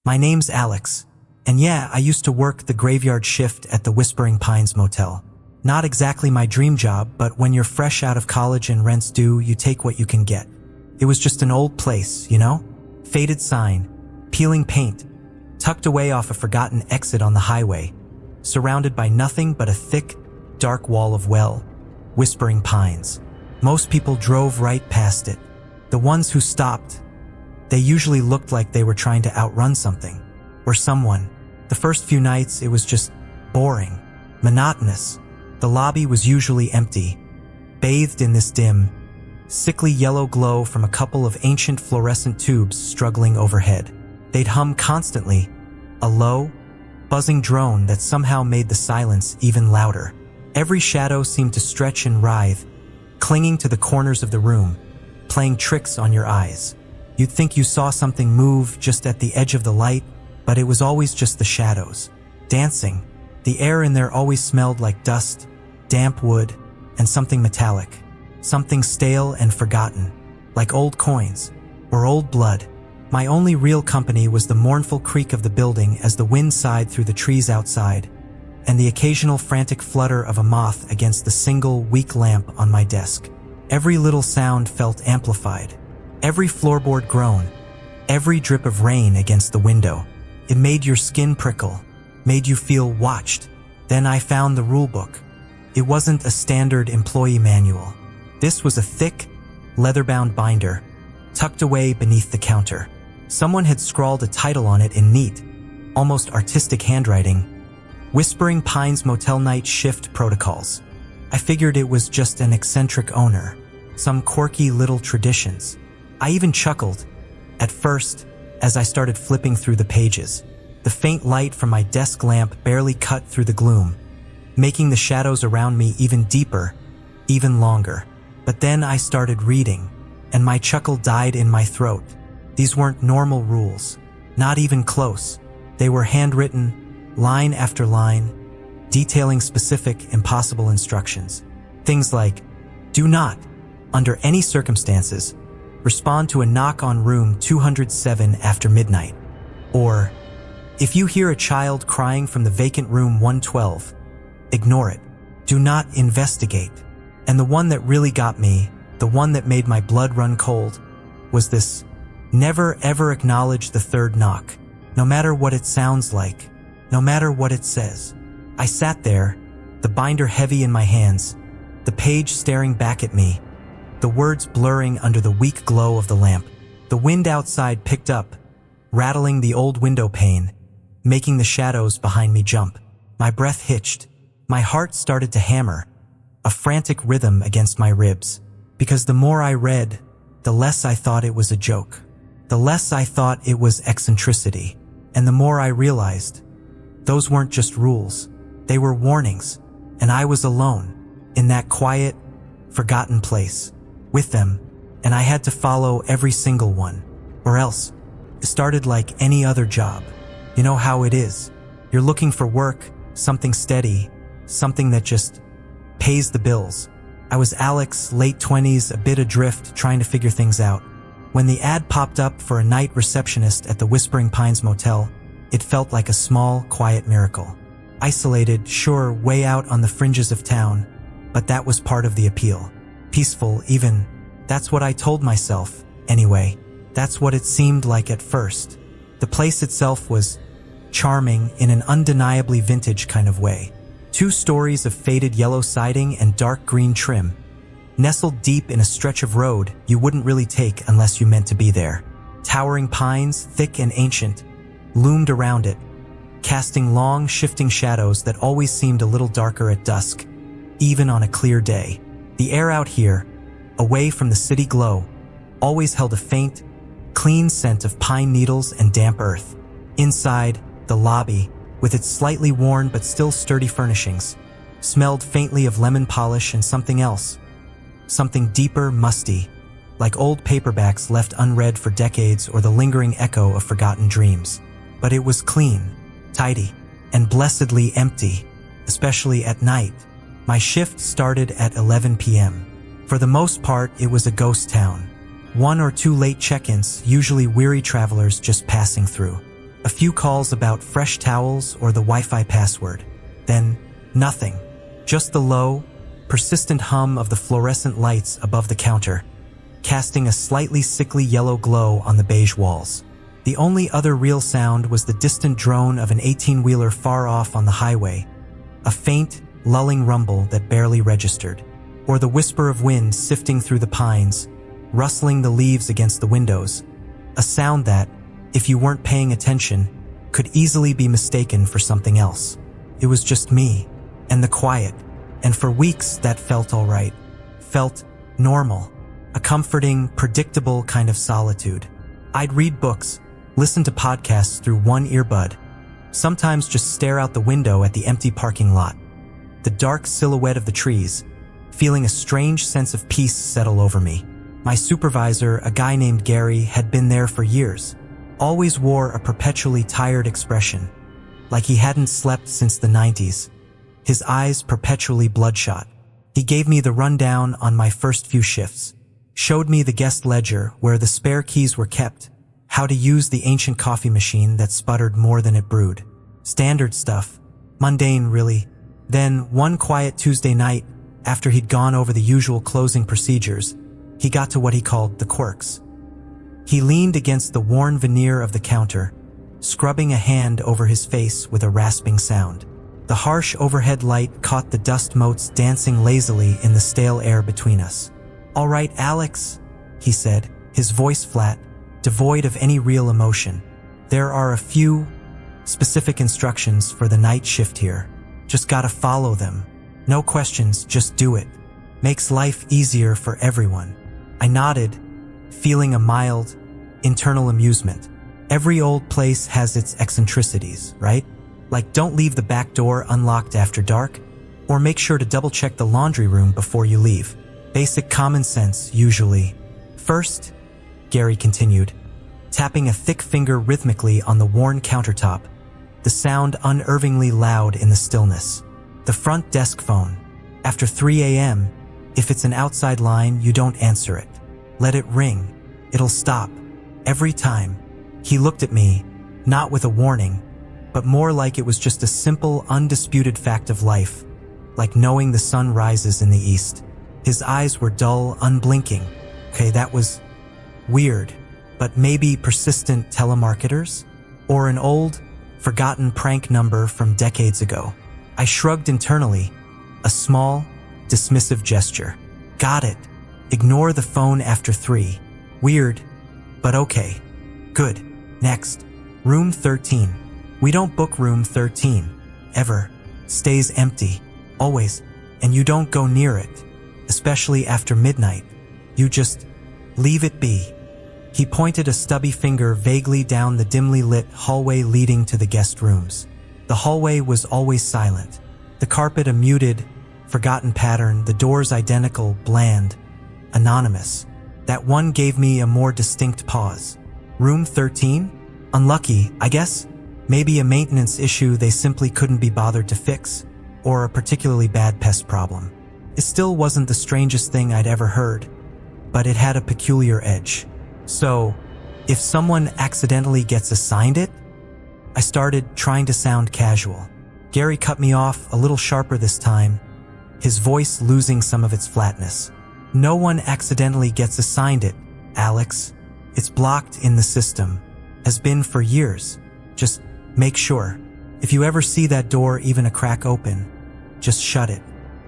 My name's Alex, and yeah, I used to work the graveyard shift at the Whispering Pines Motel. Not exactly my dream job, but when you're fresh out of college and rent's due, you take what you can get. It was just an old place, you know? Faded sign, peeling paint, tucked away off a forgotten exit on the highway, surrounded by nothing but a thick, dark wall of Whispering Pines. Most people drove right past it. The ones who stopped, they usually looked like they were trying to outrun something, or someone. The first few nights, it was just boring, monotonous. The lobby was usually empty, bathed in this dim, sickly yellow glow from a couple of ancient fluorescent tubes struggling overhead. They'd hum constantly, a low, buzzing drone that somehow made the silence even louder. Every shadow seemed to stretch and writhe, clinging to the corners of the room, playing tricks on your eyes. You'd think you saw something move just at the edge of the light, but it was always just the shadows, dancing. The air in there always smelled like dust, damp wood, and something metallic, something stale and forgotten, like old coins or old blood. My only real company was the mournful creak of the building as the wind sighed through the trees outside, and the occasional frantic flutter of a moth against the single, weak lamp on my desk. Every little sound felt amplified. Every floorboard groan, every drip of rain against the window. It made your skin prickle, made you feel watched. Then I found the rulebook. It wasn't a standard employee manual. This was a thick, leather-bound binder, tucked away beneath the counter. Someone had scrawled a title on it in neat, almost artistic handwriting: Whispering Pines Motel Night Shift Protocols. I figured it was just an eccentric owner, some quirky little traditions. I even chuckled, at first, as I started flipping through the pages. The faint light from my desk lamp barely cut through the gloom, making the shadows around me even deeper, even longer. But then I started reading, and my chuckle died in my throat. These weren't normal rules, not even close. They were handwritten, line after line, detailing specific, impossible instructions. Things like, do not, under any circumstances, respond to a knock on room 207 after midnight. Or, if you hear a child crying from the vacant room 112, ignore it. Do not investigate. And the one that really got me, the one that made my blood run cold, was this: never ever acknowledge the third knock, no matter what it sounds like, no matter what it says. I sat there, the binder heavy in my hands, the page staring back at me, the words blurring under the weak glow of the lamp. The wind outside picked up, rattling the old window pane, making the shadows behind me jump. My breath hitched. My heart started to hammer, a frantic rhythm against my ribs. Because the more I read, the less I thought it was a joke. The less I thought it was eccentricity. And the more I realized, those weren't just rules. They were warnings. And I was alone, in that quiet, forgotten place, with them, and I had to follow every single one. Or else, it started like any other job. You know how it is. You're looking for work, something steady, something that just pays the bills. I was Alex, late 20s, a bit adrift, trying to figure things out. When the ad popped up for a night receptionist at the Whispering Pines Motel, it felt like a small, quiet miracle. Isolated, sure, way out on the fringes of town, but that was part of the appeal. Peaceful, even. That's what I told myself, anyway. That's what it seemed like at first. The place itself was charming in an undeniably vintage kind of way. 2 stories of faded yellow siding and dark green trim, nestled deep in a stretch of road you wouldn't really take unless you meant to be there. Towering pines, thick and ancient, loomed around it, casting long, shifting shadows that always seemed a little darker at dusk, even on a clear day. The air out here, away from the city glow, always held a faint, clean scent of pine needles and damp earth. Inside, the lobby, with its slightly worn but still sturdy furnishings, smelled faintly of lemon polish and something else. Something deeper, musty, like old paperbacks left unread for decades or the lingering echo of forgotten dreams. But it was clean, tidy, and blessedly empty, especially at night. My shift started at 11 p.m. For the most part, it was a ghost town. 1 or 2 late check-ins, usually weary travelers just passing through. A few calls about fresh towels or the Wi-Fi password. Then, nothing. Just the low, persistent hum of the fluorescent lights above the counter, casting a slightly sickly yellow glow on the beige walls. The only other real sound was the distant drone of an 18-wheeler far off on the highway, a faint, lulling rumble that barely registered, or the whisper of wind sifting through the pines, rustling the leaves against the windows, a sound that, if you weren't paying attention, could easily be mistaken for something else. It was just me, and the quiet, and for weeks that felt all right, felt normal, a comforting, predictable kind of solitude. I'd read books, listen to podcasts through one earbud, sometimes just stare out the window at the empty parking lot, the dark silhouette of the trees, feeling a strange sense of peace settle over me. My supervisor, a guy named Gary, had been there for years, always wore a perpetually tired expression, like he hadn't slept since the 90s, his eyes perpetually bloodshot. He gave me the rundown on my first few shifts, showed me the guest ledger where the spare keys were kept, how to use the ancient coffee machine that sputtered more than it brewed. Standard stuff. Mundane, really. Then, one quiet Tuesday night, after he'd gone over the usual closing procedures, he got to what he called the quirks. He leaned against the worn veneer of the counter, scrubbing a hand over his face with a rasping sound. The harsh overhead light caught the dust motes dancing lazily in the stale air between us. "All right, Alex," he said, his voice flat, devoid of any real emotion. "There are a few specific instructions for the night shift here. Just gotta follow them. No questions, just do it. Makes life easier for everyone." I nodded, feeling a mild, internal amusement. Every old place has its eccentricities, right? Like don't leave the back door unlocked after dark, or make sure to double-check the laundry room before you leave. Basic common sense, usually. "First," Gary continued, tapping a thick finger rhythmically on the worn countertop, the sound unnervingly loud in the stillness. "The front desk phone. After 3 a.m., if it's an outside line, you don't answer it. Let it ring. It'll stop. Every time." He looked at me, not with a warning, but more like it was just a simple, undisputed fact of life, like knowing the sun rises in the east. His eyes were dull, unblinking. Okay, that was weird, but maybe persistent telemarketers? Or an old, forgotten prank number from decades ago. I shrugged internally, a small, dismissive gesture. "Got it. Ignore the phone after 3. Weird, but okay. Good. Next. Room 13. We don't book room 13. Ever. Stays empty. Always. And you don't go near it. Especially after midnight. You just leave it be." He pointed a stubby finger vaguely down the dimly lit hallway leading to the guest rooms. The hallway was always silent. The carpet a muted, forgotten pattern, the doors identical, bland, anonymous. That one gave me a more distinct pause. Room 13? Unlucky, I guess? Maybe a maintenance issue they simply couldn't be bothered to fix, or a particularly bad pest problem. It still wasn't the strangest thing I'd ever heard, but it had a peculiar edge. "So, if someone accidentally gets assigned it?" I started, trying to sound casual. Gary cut me off, a little sharper this time, his voice losing some of its flatness. "No one accidentally gets assigned it, Alex. It's blocked in the system. Has been for years. Just make sure. If you ever see that door even a crack open, just shut it.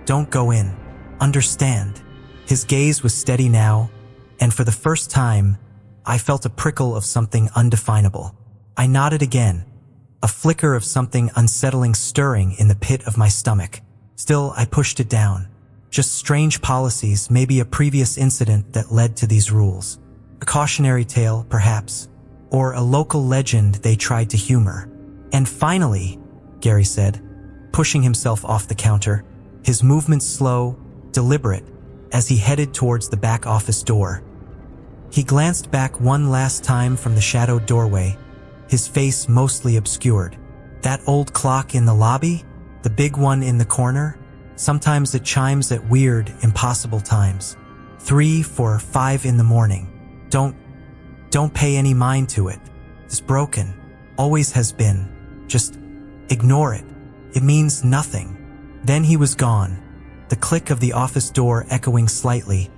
Don't go in. Understand?" His gaze was steady now, and for the first time, I felt a prickle of something undefinable. I nodded again, a flicker of something unsettling stirring in the pit of my stomach. Still, I pushed it down. Just strange policies, maybe a previous incident that led to these rules. A cautionary tale, perhaps, or a local legend they tried to humor. "And finally," Gary said, pushing himself off the counter, his movements slow, deliberate, as he headed towards the back office door. He glanced back one last time from the shadowed doorway, his face mostly obscured. That old clock in the lobby? The big one in the corner? Sometimes it chimes at weird, impossible times. 3, 4, 5 in the morning. Don't pay any mind to it. It's broken. Always has been. Just ignore it. It means nothing. Then he was gone, the click of the office door echoing slightly,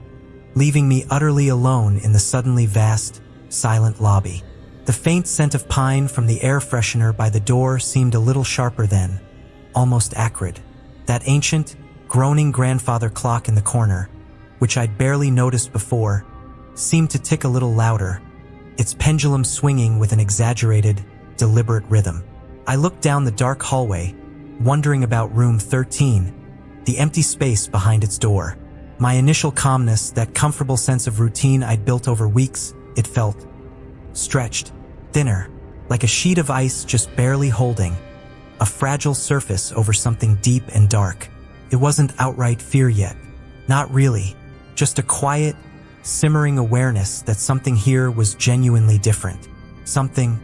leaving me utterly alone in the suddenly vast, silent lobby. The faint scent of pine from the air freshener by the door seemed a little sharper then, almost acrid. That ancient, groaning grandfather clock in the corner, which I'd barely noticed before, seemed to tick a little louder, its pendulum swinging with an exaggerated, deliberate rhythm. I looked down the dark hallway, wondering about room 13, the empty space behind its door. My initial calmness, that comfortable sense of routine I'd built over weeks, it felt stretched, thinner, like a sheet of ice just barely holding a fragile surface over something deep and dark. It wasn't outright fear yet. Not really. Just a quiet, simmering awareness that something here was genuinely different. Something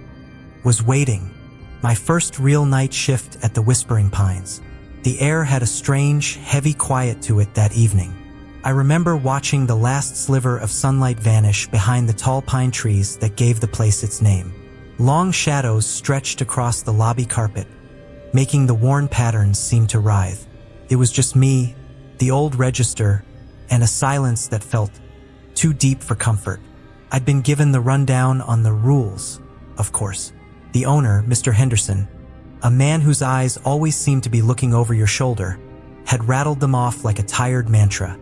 was waiting. My first real night shift at the Whispering Pines. The air had a strange, heavy quiet to it that evening. I remember watching the last sliver of sunlight vanish behind the tall pine trees that gave the place its name. Long shadows stretched across the lobby carpet, making the worn patterns seem to writhe. It was just me, the old register, and a silence that felt too deep for comfort. I'd been given the rundown on the rules, of course. The owner, Mr. Henderson, a man whose eyes always seemed to be looking over your shoulder, had rattled them off like a tired mantra.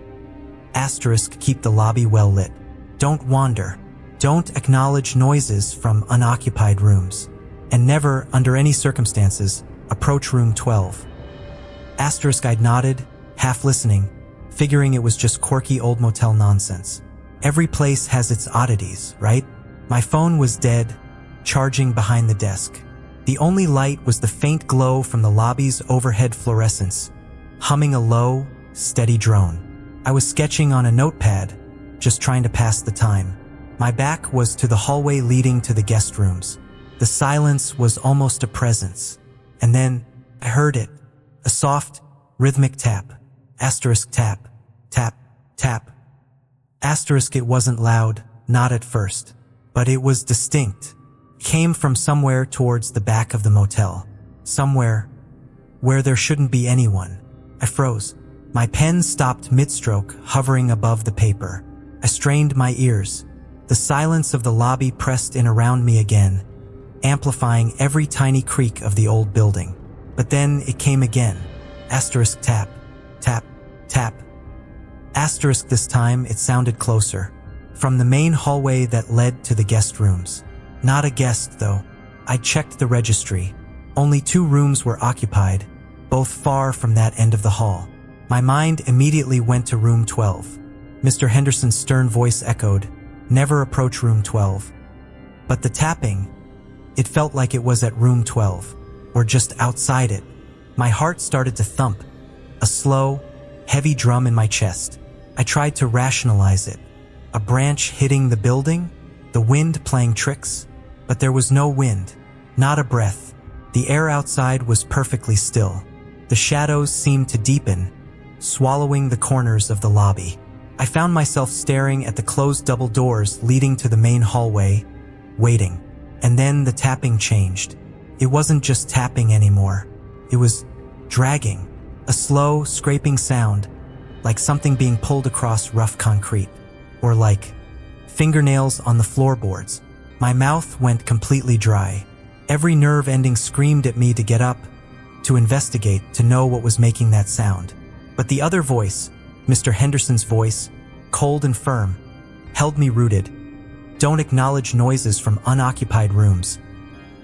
Asterisk, keep the lobby well lit. Don't wander. Don't acknowledge noises from unoccupied rooms. And never, under any circumstances, approach room 12. Asterisk, I'd nodded, half listening, figuring it was just quirky old motel nonsense. Every place has its oddities, right? My phone was dead, charging behind the desk. The only light was the faint glow from the lobby's overhead fluorescence, humming a low, steady drone. I was sketching on a notepad, just trying to pass the time. My back was to the hallway leading to the guest rooms. The silence was almost a presence. And then I heard it, a soft, rhythmic tap. Asterisk, tap, tap, tap. Asterisk, it wasn't loud, not at first, but it was distinct. Came from somewhere towards the back of the motel. Somewhere where there shouldn't be anyone. I froze. My pen stopped mid-stroke, hovering above the paper. I strained my ears. The silence of the lobby pressed in around me again, amplifying every tiny creak of the old building. But then it came again. Asterisk, tap, tap, tap. Asterisk, this time it sounded closer, from the main hallway that led to the guest rooms. Not a guest, though. I checked the registry. Only 2 rooms were occupied, both far from that end of the hall. My mind immediately went to room 12. Mr. Henderson's stern voice echoed, "Never approach room 12." But the tapping, it felt like it was at room 12, or just outside it. My heart started to thump, a slow, heavy drum in my chest. I tried to rationalize it. A branch hitting the building? The wind playing tricks? But there was no wind, not a breath. The air outside was perfectly still. The shadows seemed to deepen, swallowing the corners of the lobby. I found myself staring at the closed double doors leading to the main hallway, waiting. And then the tapping changed. It wasn't just tapping anymore. It was dragging, a slow, scraping sound, like something being pulled across rough concrete, or like fingernails on the floorboards. My mouth went completely dry. Every nerve ending screamed at me to get up, to investigate, to know what was making that sound. But the other voice, Mr. Henderson's voice, cold and firm, held me rooted. Don't acknowledge noises from unoccupied rooms.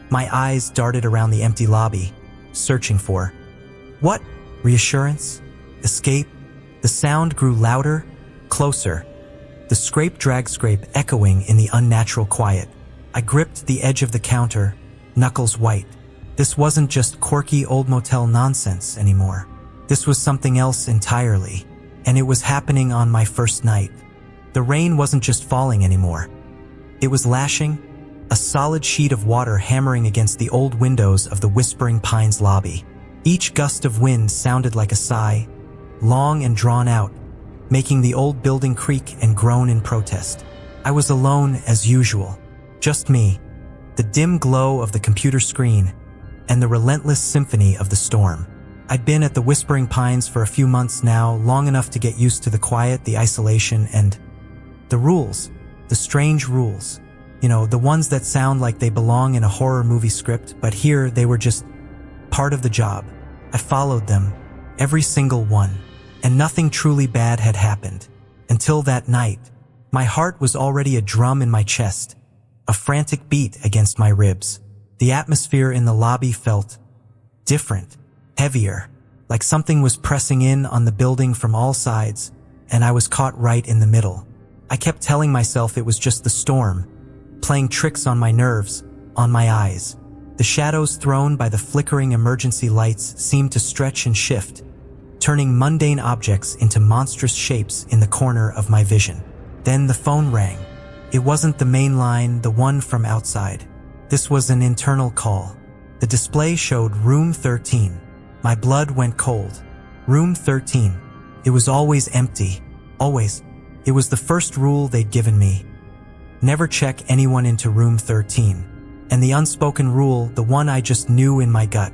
My eyes darted around the empty lobby, searching for what? Reassurance? Escape? The sound grew louder, closer. The scrape drag scrape echoing in the unnatural quiet. I gripped the edge of the counter, knuckles white. This wasn't just quirky old motel nonsense anymore. This was something else entirely, and it was happening on my first night. The rain wasn't just falling anymore. It was lashing, a solid sheet of water hammering against the old windows of the Whispering Pines lobby. Each gust of wind sounded like a sigh, long and drawn out, making the old building creak and groan in protest. I was alone as usual, just me, the dim glow of the computer screen, and the relentless symphony of the storm. I'd been at the Whispering Pines for a few months now, long enough to get used to the quiet, the isolation, and the rules, the strange rules. You know, the ones that sound like they belong in a horror movie script, but here they were just part of the job. I followed them, every single one, and nothing truly bad had happened. Until that night, my heart was already a drum in my chest, a frantic beat against my ribs. The atmosphere in the lobby felt different, heavier, like something was pressing in on the building from all sides, and I was caught right in the middle. I kept telling myself it was just the storm, playing tricks on my nerves, on my eyes. The shadows thrown by the flickering emergency lights seemed to stretch and shift, turning mundane objects into monstrous shapes in the corner of my vision. Then the phone rang. It wasn't the main line, the one from outside. This was an internal call. The display showed room 13. My blood went cold. Room 13. It was always empty. Always. It was the first rule they'd given me. Never check anyone into room 13. And the unspoken rule, the one I just knew in my gut.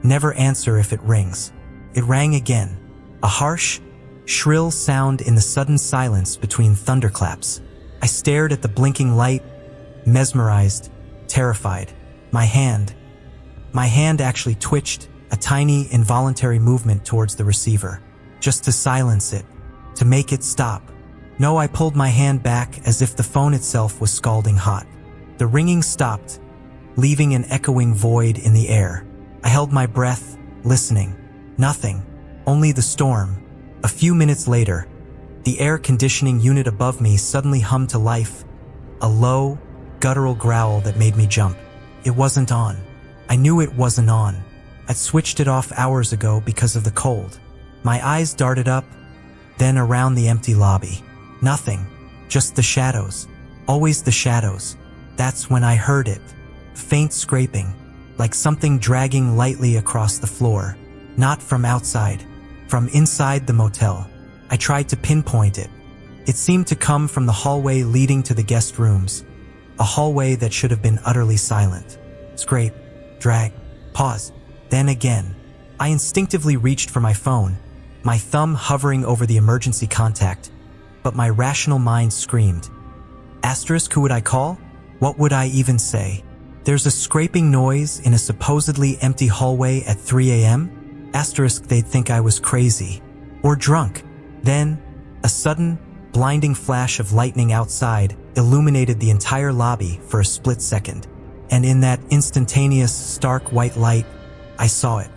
Never answer if it rings. It rang again. A harsh, shrill sound in the sudden silence between thunderclaps. I stared at the blinking light, mesmerized, terrified. My hand actually twitched, a tiny, involuntary movement towards the receiver, just to silence it, to make it stop. No, I pulled my hand back as if the phone itself was scalding hot. The ringing stopped, leaving an echoing void in the air. I held my breath, listening. Nothing, only the storm. A few minutes later, the air conditioning unit above me suddenly hummed to life, a low, guttural growl that made me jump. It wasn't on. I knew it wasn't on. I'd switched it off hours ago because of the cold. My eyes darted up, then around the empty lobby. Nothing, just the shadows. Always the shadows. That's when I heard it. Faint scraping, like something dragging lightly across the floor. Not from outside, from inside the motel. I tried to pinpoint it. It seemed to come from the hallway leading to the guest rooms. A hallway that should have been utterly silent. Scrape, drag, pause. Then again. I instinctively reached for my phone, my thumb hovering over the emergency contact, but my rational mind screamed. Asterisk, who would I call? What would I even say? There's a scraping noise in a supposedly empty hallway at 3 a.m.? Asterisk, they'd think I was crazy. Or drunk. Then, a sudden, blinding flash of lightning outside illuminated the entire lobby for a split second. And in that instantaneous, stark white light, I saw it.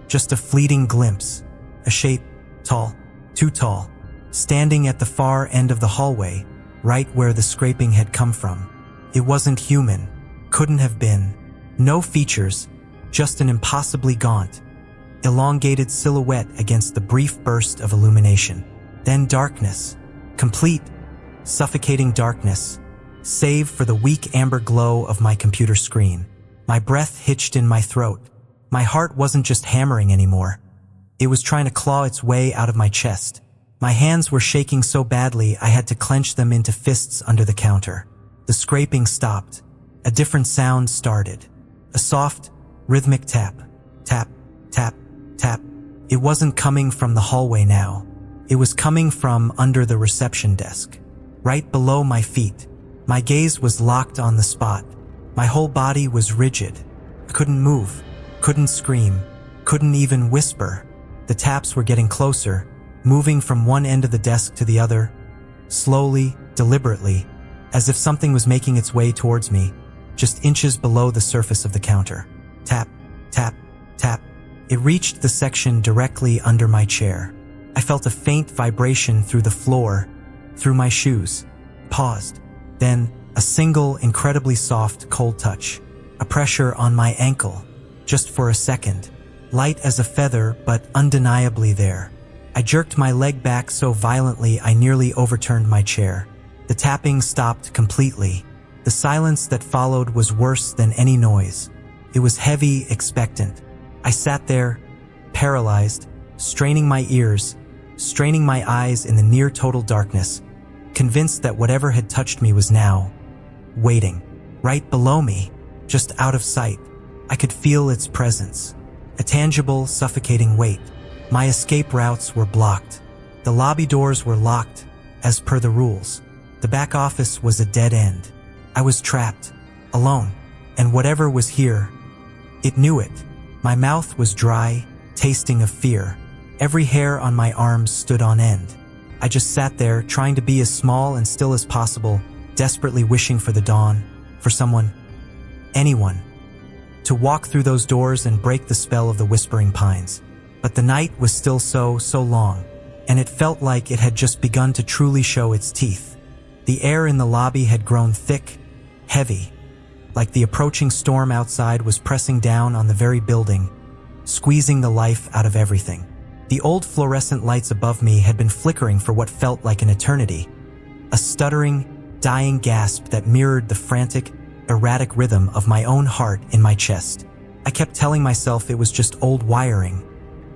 Just a fleeting glimpse. A shape, tall, too tall, standing at the far end of the hallway, right where the scraping had come from. It wasn't human. Couldn't have been. No features, just an impossibly gaunt, elongated silhouette against the brief burst of illumination. Then darkness. Complete, suffocating darkness, save for the weak amber glow of my computer screen. My breath hitched in my throat. My heart wasn't just hammering anymore. It was trying to claw its way out of my chest. My hands were shaking so badly I had to clench them into fists under the counter. The scraping stopped. A different sound started. A soft, rhythmic tap. Tap, tap, tap. It wasn't coming from the hallway now. It was coming from under the reception desk, right below my feet. My gaze was locked on the spot. My whole body was rigid. I couldn't move, couldn't scream, couldn't even whisper. The taps were getting closer, moving from one end of the desk to the other, slowly, deliberately, as if something was making its way towards me, just inches below the surface of the counter. Tap, tap, tap. It reached the section directly under my chair. I felt a faint vibration through the floor, through my shoes. Paused. Then, a single, incredibly soft, cold touch. A pressure on my ankle. Just for a second. Light as a feather, but undeniably there. I jerked my leg back so violently I nearly overturned my chair. The tapping stopped completely. The silence that followed was worse than any noise. It was heavy, expectant. I sat there, paralyzed, straining my ears, straining my eyes in the near-total darkness, convinced that whatever had touched me was now waiting, right below me. just out of sight. I could feel its presence, a tangible, suffocating weight. My escape routes were blocked. The lobby doors were locked, as per the rules. The back office was a dead end. I was trapped, alone, and whatever was here, it knew it. My mouth was dry, tasting of fear. Every hair on my arms stood on end. I just sat there, trying to be as small and still as possible, desperately wishing for the dawn, for someone, anyone, to walk through those doors and break the spell of the Whispering Pines. But the night was still so long, and it felt like it had just begun to truly show its teeth. The air in the lobby had grown thick, heavy, like the approaching storm outside was pressing down on the very building, squeezing the life out of everything. The old fluorescent lights above me had been flickering for what felt like an eternity, a stuttering, dying gasp that mirrored the frantic, erratic rhythm of my own heart in my chest. I kept telling myself it was just old wiring,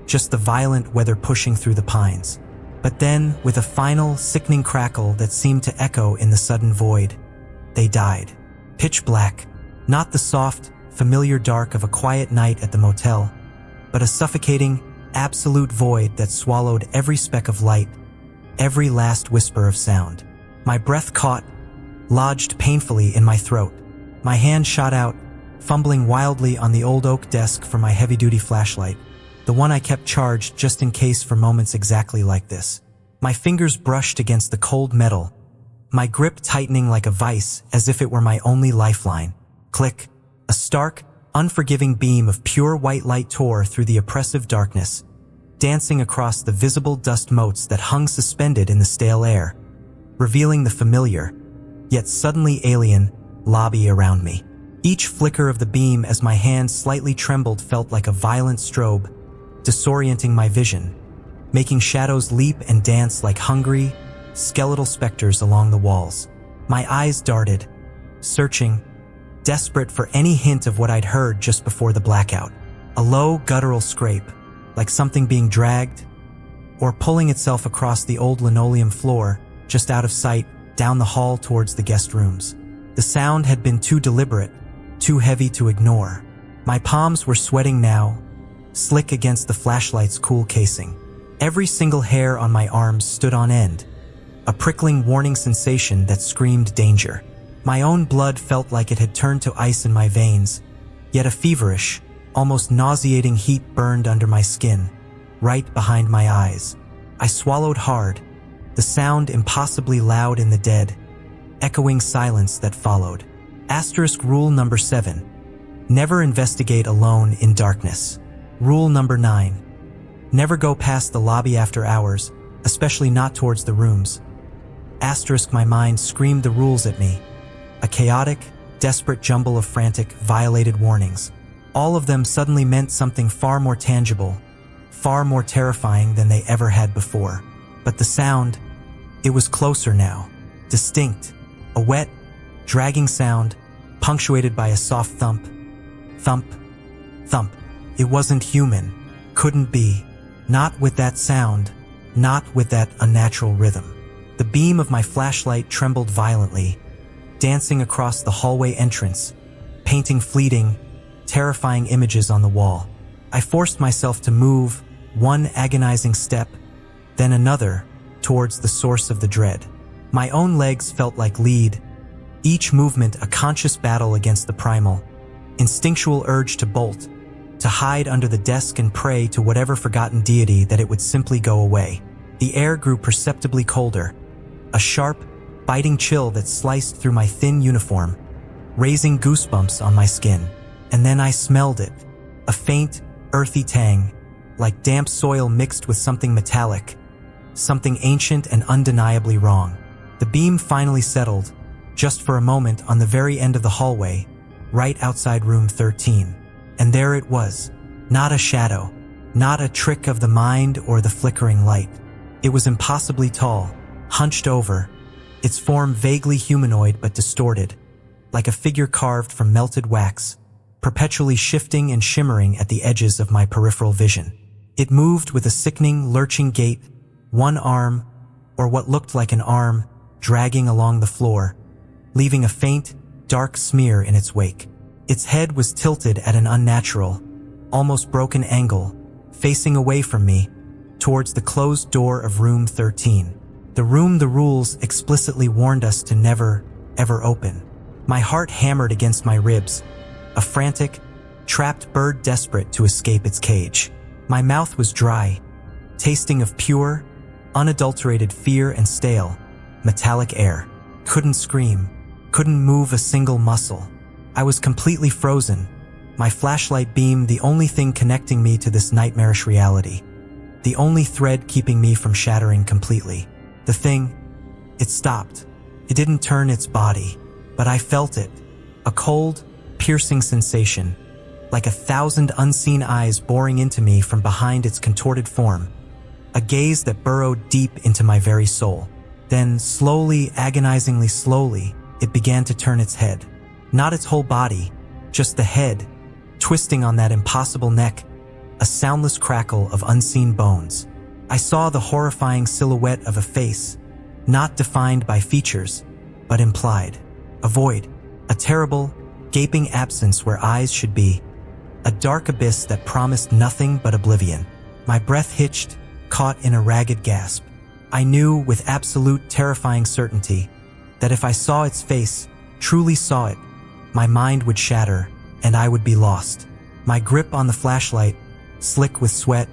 just the violent weather pushing through the pines. But then, with a final, sickening crackle that seemed to echo in the sudden void, they died. Pitch black, not the soft, familiar dark of a quiet night at the motel, but a suffocating, absolute void that swallowed every speck of light, every last whisper of sound. My breath caught, lodged painfully in my throat. My hand shot out, fumbling wildly on the old oak desk for my heavy-duty flashlight, the one I kept charged just in case for moments exactly like this. My fingers brushed against the cold metal, my grip tightening like a vice as if it were my only lifeline. Click. A stark, unforgiving beam of pure white light tore through the oppressive darkness, dancing across the visible dust motes that hung suspended in the stale air, revealing the familiar, yet suddenly alien, lobby around me. Each flicker of the beam as my hand slightly trembled felt like a violent strobe, disorienting my vision, making shadows leap and dance like hungry, skeletal specters along the walls. My eyes darted, searching, desperate for any hint of what I'd heard just before the blackout. A low, guttural scrape, like something being dragged or pulling itself across the old linoleum floor, just out of sight, down the hall towards the guest rooms. The sound had been too deliberate, too heavy to ignore. My palms were sweating now, slick against the flashlight's cool casing. Every single hair on my arms stood on end, a prickling warning sensation that screamed danger. My own blood felt like it had turned to ice in my veins, yet a feverish, almost nauseating heat burned under my skin, right behind my eyes. I swallowed hard, the sound impossibly loud in the dead, echoing silence that followed. Asterisk rule number 7. Never investigate alone in darkness. Rule number 9. Never go past the lobby after hours, especially not towards the rooms. Asterisk my mind screamed the rules at me. A chaotic, desperate jumble of frantic, violated warnings. All of them suddenly meant something far more tangible, far more terrifying than they ever had before. But the sound, it was closer now, distinct, a wet, dragging sound, punctuated by a soft thump, thump, thump. It wasn't human, couldn't be, not with that sound, not with that unnatural rhythm. The beam of my flashlight trembled violently, dancing across the hallway entrance, painting fleeting, terrifying images on the wall. I forced myself to move one agonizing step, then another, towards the source of the dread. My own legs felt like lead, each movement a conscious battle against the primal, instinctual urge to bolt, to hide under the desk and pray to whatever forgotten deity that it would simply go away. The air grew perceptibly colder, a sharp, biting chill that sliced through my thin uniform, raising goosebumps on my skin. And then I smelled it, a faint, earthy tang, like damp soil mixed with something metallic, something ancient and undeniably wrong. The beam finally settled, just for a moment on the very end of the hallway, right outside room 13. And there it was, not a shadow, not a trick of the mind or the flickering light. It was impossibly tall, hunched over, its form vaguely humanoid but distorted, like a figure carved from melted wax, perpetually shifting and shimmering at the edges of my peripheral vision. It moved with a sickening, lurching gait, one arm, or what looked like an arm, dragging along the floor, leaving a faint, dark smear in its wake. Its head was tilted at an unnatural, almost broken angle, facing away from me, towards the closed door of room 13. The room the rules explicitly warned us to never, ever open. My heart hammered against my ribs, a frantic, trapped bird desperate to escape its cage. My mouth was dry, tasting of pure, unadulterated fear and stale, metallic air. Couldn't scream, couldn't move a single muscle. I was completely frozen, my flashlight beam the only thing connecting me to this nightmarish reality, the only thread keeping me from shattering completely. The thing, it stopped. It didn't turn its body, but I felt it, a cold, piercing sensation, like 1,000 unseen eyes boring into me from behind its contorted form, a gaze that burrowed deep into my very soul. Then, slowly, agonizingly slowly, it began to turn its head. Not its whole body, just the head, twisting on that impossible neck, a soundless crackle of unseen bones. I saw the horrifying silhouette of a face, not defined by features, but implied. A void, a terrible, gaping absence where eyes should be, a dark abyss that promised nothing but oblivion. My breath hitched, caught in a ragged gasp. I knew with absolute terrifying certainty that if I saw its face, truly saw it, my mind would shatter and I would be lost. My grip on the flashlight, slick with sweat,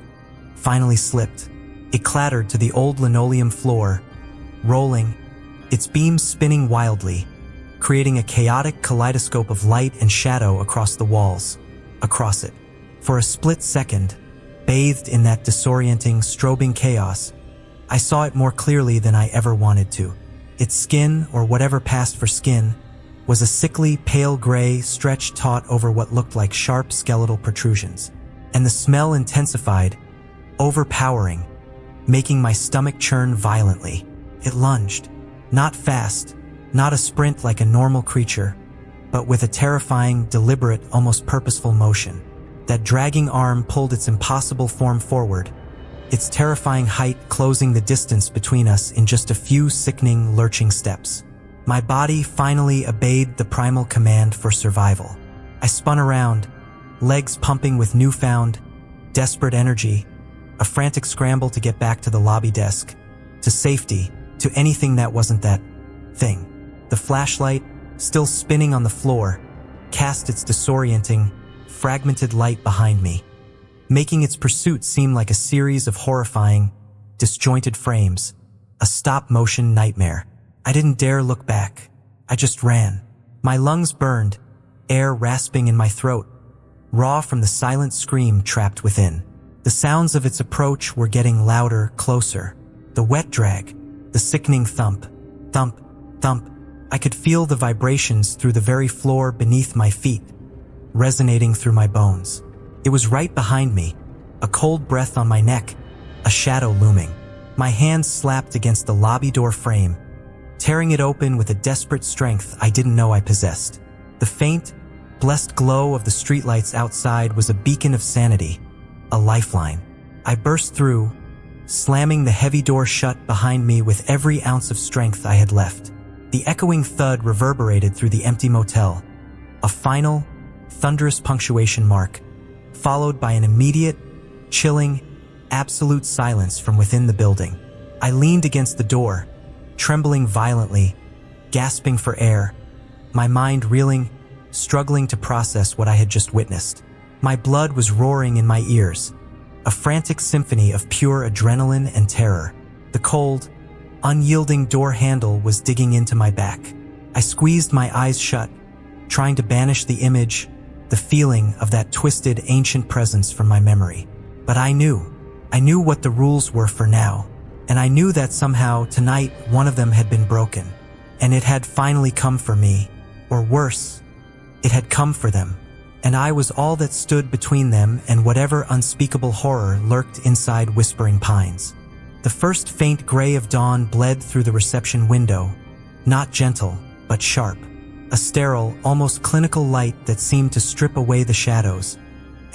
finally slipped. It clattered to the old linoleum floor, rolling, its beams spinning wildly, creating a chaotic kaleidoscope of light and shadow across the walls, across it. For a split second, bathed in that disorienting, strobing chaos, I saw it more clearly than I ever wanted to. Its skin, or whatever passed for skin, was a sickly, pale gray stretched taut over what looked like sharp skeletal protrusions. And the smell intensified, overpowering, making my stomach churn violently. It lunged, not fast, not a sprint like a normal creature, but with a terrifying, deliberate, almost purposeful motion. That dragging arm pulled its impossible form forward, its terrifying height closing the distance between us in just a few sickening, lurching steps. My body finally obeyed the primal command for survival. I spun around, legs pumping with newfound, desperate energy, a frantic scramble to get back to the lobby desk, to safety, to anything that wasn't that thing. The flashlight, still spinning on the floor, cast its disorienting, fragmented light behind me, making its pursuit seem like a series of horrifying, disjointed frames, a stop-motion nightmare. I didn't dare look back. I just ran. My lungs burned, air rasping in my throat, raw from the silent scream trapped within. The sounds of its approach were getting louder, closer. The wet drag, the sickening thump, thump, thump. I could feel the vibrations through the very floor beneath my feet, resonating through my bones. It was right behind me, a cold breath on my neck, a shadow looming. My hands slapped against the lobby door frame, tearing it open with a desperate strength I didn't know I possessed. The faint, blessed glow of the streetlights outside was a beacon of sanity, a lifeline. I burst through, slamming the heavy door shut behind me with every ounce of strength I had left. The echoing thud reverberated through the empty motel, a final, thunderous punctuation mark, followed by an immediate, chilling, absolute silence from within the building. I leaned against the door, trembling violently, gasping for air, my mind reeling, struggling to process what I had just witnessed. My blood was roaring in my ears, a frantic symphony of pure adrenaline and terror. The cold, unyielding door handle was digging into my back. I squeezed my eyes shut, trying to banish the image, the feeling of that twisted, ancient presence from my memory. But I knew what the rules were for now, and I knew that somehow tonight one of them had been broken, and it had finally come for me, or worse, it had come for them, and I was all that stood between them and whatever unspeakable horror lurked inside Whispering Pines. The first faint gray of dawn bled through the reception window, not gentle, but sharp. A sterile, almost clinical light that seemed to strip away the shadows,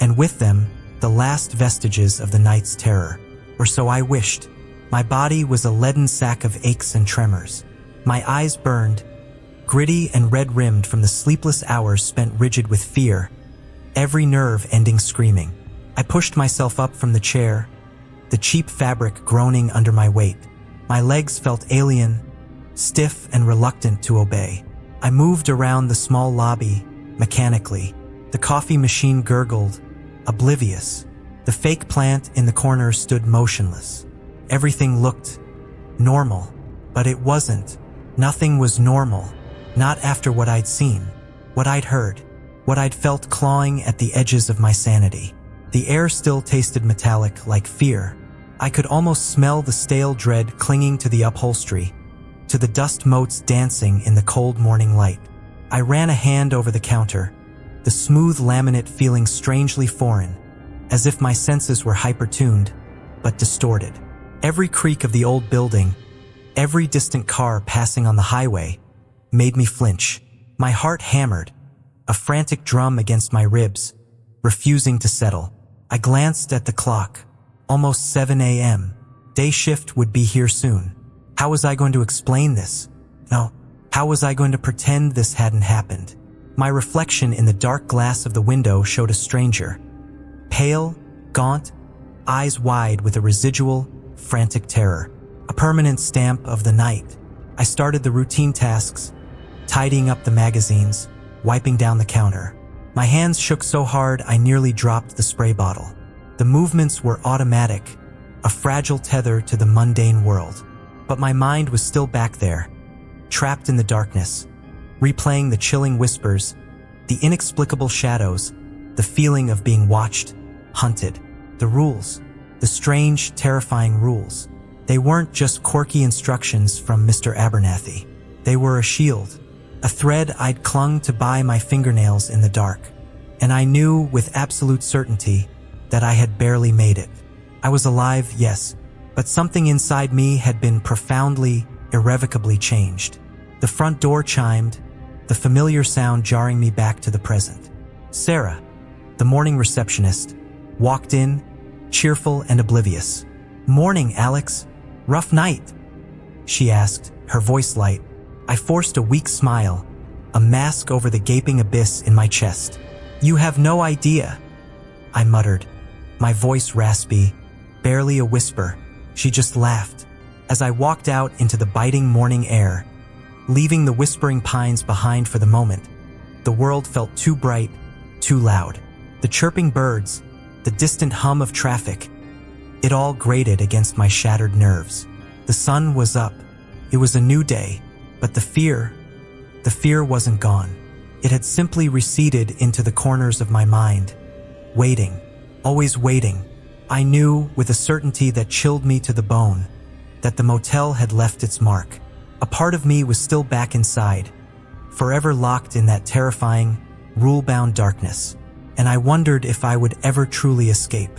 and with them, the last vestiges of the night's terror. Or so I wished. My body was a leaden sack of aches and tremors. My eyes burned, gritty and red-rimmed from the sleepless hours spent rigid with fear, every nerve ending screaming. I pushed myself up from the chair, the cheap fabric groaning under my weight. My legs felt alien, stiff and reluctant to obey. I moved around the small lobby, mechanically. The coffee machine gurgled, oblivious. The fake plant in the corner stood motionless. Everything looked normal, but it wasn't. Nothing was normal. Not after what I'd seen, what I'd heard, what I'd felt clawing at the edges of my sanity. The air still tasted metallic, like fear. I could almost smell the stale dread clinging to the upholstery, to the dust motes dancing in the cold morning light. I ran a hand over the counter, the smooth laminate feeling strangely foreign, as if my senses were hyper-tuned, but distorted. Every creak of the old building, every distant car passing on the highway, made me flinch. My heart hammered, a frantic drum against my ribs, refusing to settle. I glanced at the clock. Almost 7 a.m. Day shift would be here soon. How was I going to explain this? No, how was I going to pretend this hadn't happened? My reflection in the dark glass of the window showed a stranger. Pale, gaunt, eyes wide with a residual, frantic terror. A permanent stamp of the night. I started the routine tasks, tidying up the magazines, wiping down the counter. My hands shook so hard I nearly dropped the spray bottle. The movements were automatic, a fragile tether to the mundane world. But my mind was still back there, trapped in the darkness, replaying the chilling whispers, the inexplicable shadows, the feeling of being watched, hunted. The rules, the strange, terrifying rules. They weren't just quirky instructions from Mr. Abernathy. They were a shield, a thread I'd clung to by my fingernails in the dark. And I knew with absolute certainty that I had barely made it. I was alive, yes, but something inside me had been profoundly, irrevocably changed. The front door chimed, the familiar sound jarring me back to the present. Sarah, the morning receptionist, walked in, cheerful and oblivious. "Morning, Alex. Rough night?" she asked, her voice light. I forced a weak smile, a mask over the gaping abyss in my chest. "You have no idea," I muttered, my voice raspy, barely a whisper. She just laughed. As I walked out into the biting morning air, leaving the Whispering Pines behind for the moment, the world felt too bright, too loud. The chirping birds, the distant hum of traffic, it all grated against my shattered nerves. The sun was up. It was a new day, but the fear wasn't gone. It had simply receded into the corners of my mind, waiting, always waiting. I knew, with a certainty that chilled me to the bone, that the motel had left its mark. A part of me was still back inside, forever locked in that terrifying, rule-bound darkness, and I wondered if I would ever truly escape.